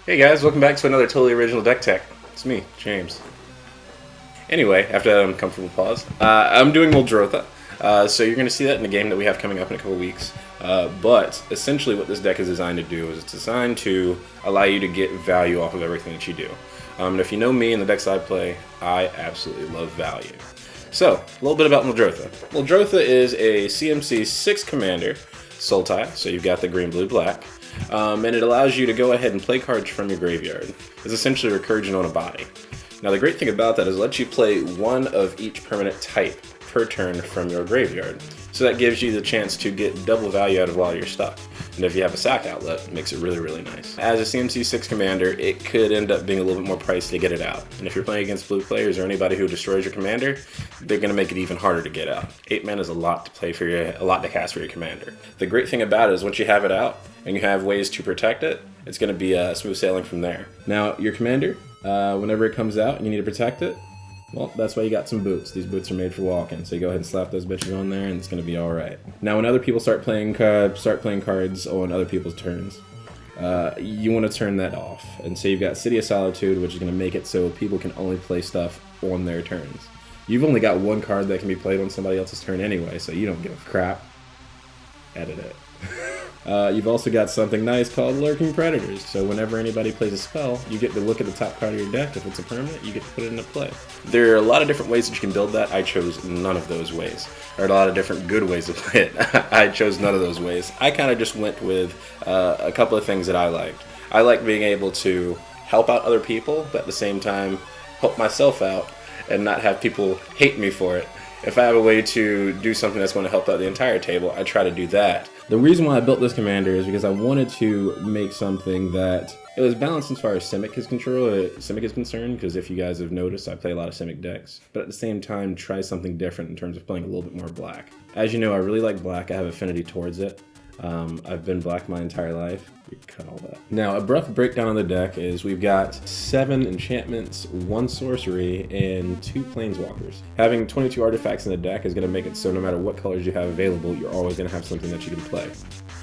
Hey guys, welcome back to another totally original deck tech. It's me, James. Anyway, after that uncomfortable pause, I'm doing Muldrotha. So you're going to see that in the game that we have coming up in a couple weeks. But essentially what this deck is designed to do is it's designed to allow you to get value off of everything that you do. And if you know me and the decks I play, I absolutely love value. So, a little bit about Muldrotha. Muldrotha is a CMC 6 commander, soul tie, so you've got the green, blue, black. And it allows you to go ahead and play cards from your graveyard. It's essentially recursion on a body. Now the great thing about that is it lets you play one of each permanent type per turn from your graveyard. So that gives you the chance to get double value out of a lot of your stuff. And if you have a sack outlet, it makes it really, really nice. As a CMC 6 commander, it could end up being a little bit more pricey to get it out. And if you're playing against blue players or anybody who destroys your commander, they're going to make it even harder to get out. 8 mana is a lot to play for a lot to cast for your commander. The great thing about it is once you have it out and you have ways to protect it, it's going to be smooth sailing from there. Now, your commander, whenever it comes out and you need to protect it, well, that's why you got some boots. These boots are made for walking, so you go ahead and slap those bitches on there, and it's going to be all right. Now, when other people start playing cards on other people's turns, you want to turn that off. And so you've got City of Solitude, which is going to make it so people can only play stuff on their turns. You've only got one card that can be played on somebody else's turn anyway, so you don't give a crap. Edit it. You've also got something nice called Lurking Predators, so whenever anybody plays a spell, you get to look at the top card of your deck. If it's a permanent, you get to put it into play. There are a lot of different ways that you can build that. I chose none of those ways. There are a lot of different good ways to play it. I chose none of those ways. I kind of just went with a couple of things that I liked. I like being able to help out other people, but at the same time, help myself out and not have people hate me for it. If I have a way to do something that's going to help out the entire table, I try to do that. The reason why I built this commander is because I wanted to make something that it was balanced as far as Simic is concerned, because if you guys have noticed, I play a lot of Simic decks, but at the same time, try something different in terms of playing a little bit more black. As you know, I really like black. I have affinity towards it. I've been black my entire life. You can cut all that. Now, a rough breakdown on the deck is we've got 7 enchantments, 1 sorcery, and 2 planeswalkers. Having 22 artifacts in the deck is going to make it so no matter what colors you have available, you're always going to have something that you can play,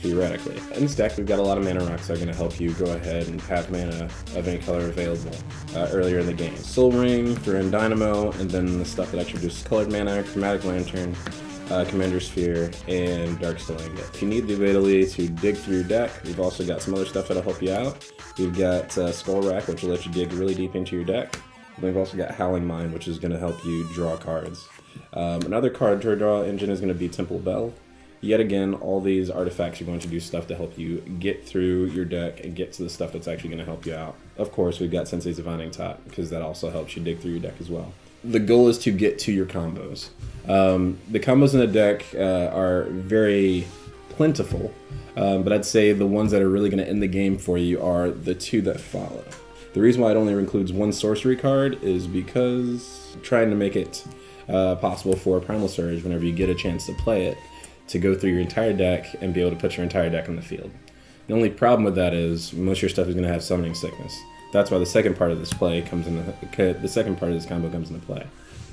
theoretically. In this deck, we've got a lot of mana rocks that are going to help you go ahead and have mana of any color available earlier in the game. Soul Ring, Thrin Dynamo, and then the stuff that actually produces colored mana, Chromatic Lantern, Commander Sphere, and Darksteel Ingot. If you need the ability to dig through your deck, we've also got some other stuff that'll help you out. We've got Skull Rack, which will let you dig really deep into your deck. And we've also got Howling Mine, which is going to help you draw cards. Another card to draw engine is going to be Temple Bell. Yet again, all these artifacts are going to do stuff to help you get through your deck and get to the stuff that's actually going to help you out. Of course, we've got Sensei's Divining Top, because that also helps you dig through your deck as well. The goal is to get to your combos. The combos in the deck are very plentiful, but I'd say the ones that are really going to end the game for you are the 2 that follow. The reason why it only includes 1 sorcery card is because I'm trying to make it possible for a Primal Surge, whenever you get a chance to play it, to go through your entire deck and be able to put your entire deck on the field. The only problem with that is most of your stuff is going to have Summoning Sickness. That's why the second part of this play comes in. The second part of this combo comes into play,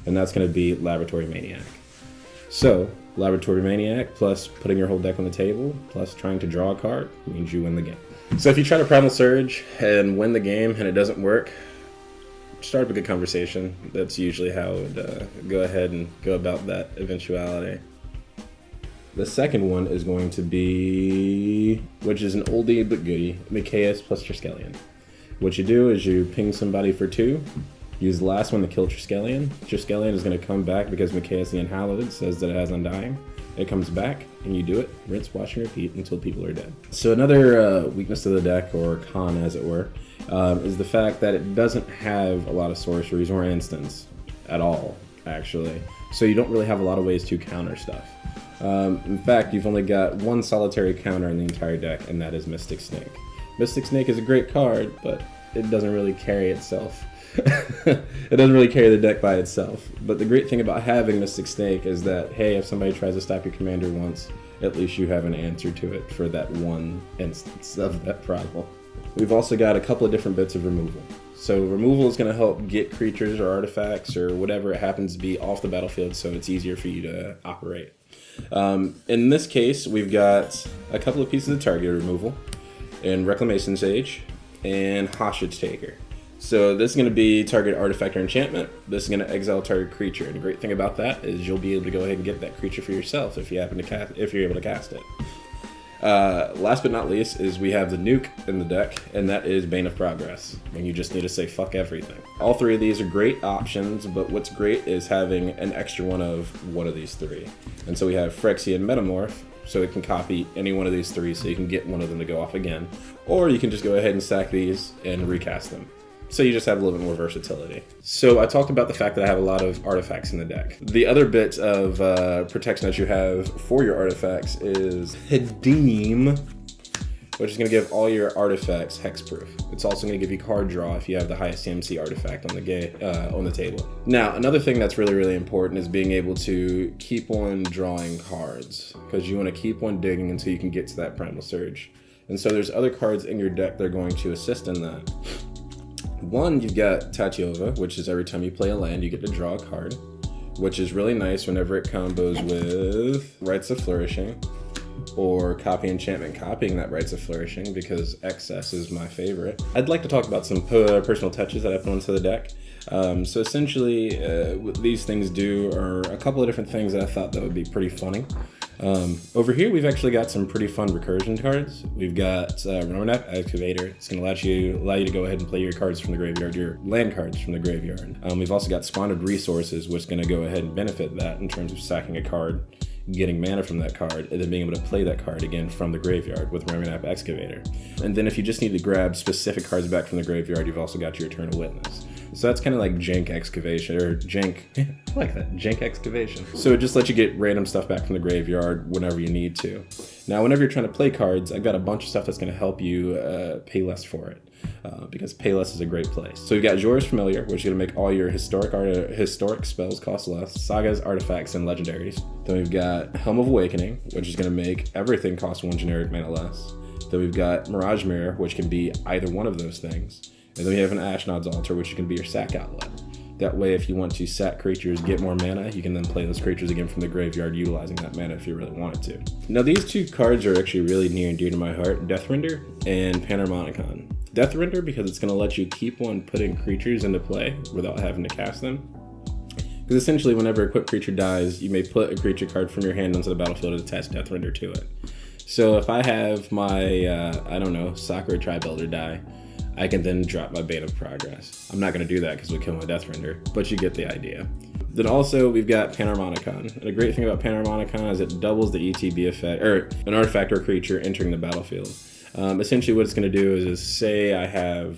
and that's going to be Laboratory Maniac. So, Laboratory Maniac plus putting your whole deck on the table plus trying to draw a card means you win the game. So if you try to Primal Surge and win the game and it doesn't work, start up a good conversation. That's usually how I would go ahead and go about that eventuality. The second one is going to be, which is an oldie but goodie, Mikaeus plus Triskelion. What you do is you ping somebody for 2, use the last one to kill Triskelion. Triskelion is going to come back because Mikaeus the Unhallowed says that it has Undying. It comes back, and you do it, rinse, wash, and repeat until people are dead. So another weakness of the deck, or con as it were, is the fact that it doesn't have a lot of sorceries or instants at all, actually. So you don't really have a lot of ways to counter stuff. In fact, you've only got 1 solitary counter in the entire deck, and that is Mystic Snake. Mystic Snake is a great card, but it doesn't really carry itself. It doesn't really carry the deck by itself. But the great thing about having Mystic Snake is that, hey, if somebody tries to stop your commander once, at least you have an answer to it for that one instance of that problem. We've also got a couple of different bits of removal. So removal is going to help get creatures or artifacts or whatever it happens to be off the battlefield, so it's easier for you to operate. In this case, we've got a couple of pieces of target removal in Reclamation Sage and Hostage Taker. So this is going to be target artifact or enchantment. This is going to exile target creature. And the great thing about that is you'll be able to go ahead and get that creature for yourself if you happen to if you're able to cast it. Last but not least is we have the nuke in the deck, and that is Bane of Progress, when you just need to say fuck everything. All three of these are great options, but what's great is having an extra one of these three. And so we have Phyrexian Metamorph, so it can copy any one of these three, so you can get one of them to go off again. Or you can just go ahead and stack these and recast them. So you just have a little bit more versatility. So I talked about the fact that I have a lot of artifacts in the deck. The other bit of protection that you have for your artifacts is Redeem, which is going to give all your artifacts hexproof. It's also going to give you card draw if you have the highest CMC artifact on the table. Now, another thing that's really, really important is being able to keep on drawing cards, because you want to keep on digging until you can get to that Primal Surge. And so there's other cards in your deck that are going to assist in that. One, you've got Tatiova, which is every time you play a land, you get to draw a card, which is really nice whenever it combos with Rites of Flourishing or Copy Enchantment copying that Rites of Flourishing, because excess is my favorite. I'd like to talk about some personal touches that I put into the deck. So essentially, what these things do are a couple of different things that I thought that would be pretty funny. Over here, we've actually got some pretty fun recursion cards. We've got Romanap Excavator. It's going to allow you to go ahead and play your cards from the graveyard, your land cards from the graveyard. We've also got Spawned Resources, which is going to go ahead and benefit that in terms of sacking a card, getting mana from that card, and then being able to play that card again from the graveyard with Romanap Excavator. And then if you just need to grab specific cards back from the graveyard, you've also got your Eternal Witness. So that's kind of like Jank Excavation, or Jank, I like that, Jank Excavation. So it just lets you get random stuff back from the graveyard whenever you need to. Now, whenever you're trying to play cards, I've got a bunch of stuff that's going to help you pay less for it, because pay less is a great place. So you've got Jorah's Familiar, which is going to make all your historic spells cost less, sagas, artifacts, and legendaries. Then we've got Helm of Awakening, which is going to make everything cost 1 generic mana less. Then we've got Mirage Mirror, which can be either one of those things. And then we have an Ashnod's Altar, which can be your sack outlet. That way, if you want to sack creatures, get more mana, you can then play those creatures again from the graveyard, utilizing that mana if you really wanted to. Now, these two cards are actually really near and dear to my heart, Deathrender and Panharmonicon. Deathrender, because it's going to let you keep on putting creatures into play without having to cast them. Because essentially, whenever a equipped creature dies, you may put a creature card from your hand onto the battlefield and attach Deathrender to it. So if I have my, Sakura Tribe-Elder die, I can then drop my Bane of Progress. I'm not going to do that because it'll kill my Deathrender, but you get the idea. Then also, we've got Panharmonicon. And the great thing about Panharmonicon is it doubles the ETB effect, or an artifact or creature entering the battlefield. Essentially what it's going to do is say I have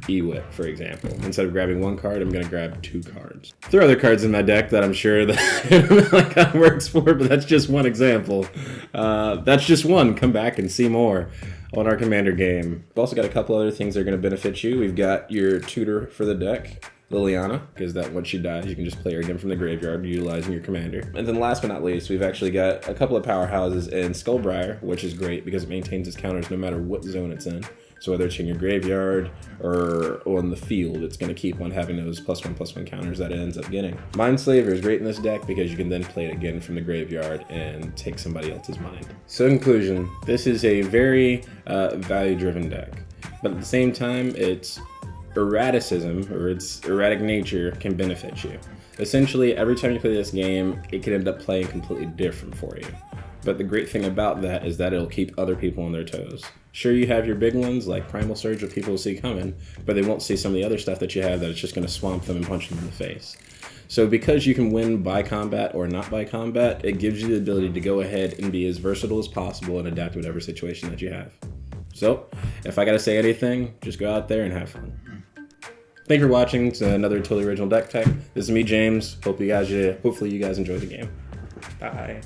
Ewit, for example. Instead of grabbing one card, I'm going to grab 2 cards. There are other cards in my deck that I'm sure that works for, but that's just one example. That's just one. Come back and see more on our Commander game. We've also got a couple other things that are going to benefit you. We've got your tutor for the deck, Liliana, because that once she dies, you can just play her again from the graveyard utilizing your commander. And then last but not least, we've actually got a couple of powerhouses in Skullbriar, which is great because it maintains its counters no matter what zone it's in. So whether it's in your graveyard or on the field, it's going to keep on having those +1/+1 counters that it ends up getting. Mindslaver is great in this deck because you can then play it again from the graveyard and take somebody else's mind. So in conclusion, this is a very value-driven deck, but at the same time, its erraticism, or its erratic nature, can benefit you. Essentially, every time you play this game, it can end up playing completely different for you. But the great thing about that is that it'll keep other people on their toes. Sure, you have your big ones like Primal Surge that people will see coming, but they won't see some of the other stuff that you have that it's just going to swamp them and punch them in the face. So because you can win by combat or not by combat, it gives you the ability to go ahead and be as versatile as possible and adapt to whatever situation that you have. So, if I gotta say anything, just go out there and have fun. Thank you for watching. It's another totally original deck tech. This is me, James. Hopefully you guys enjoy the game. Bye.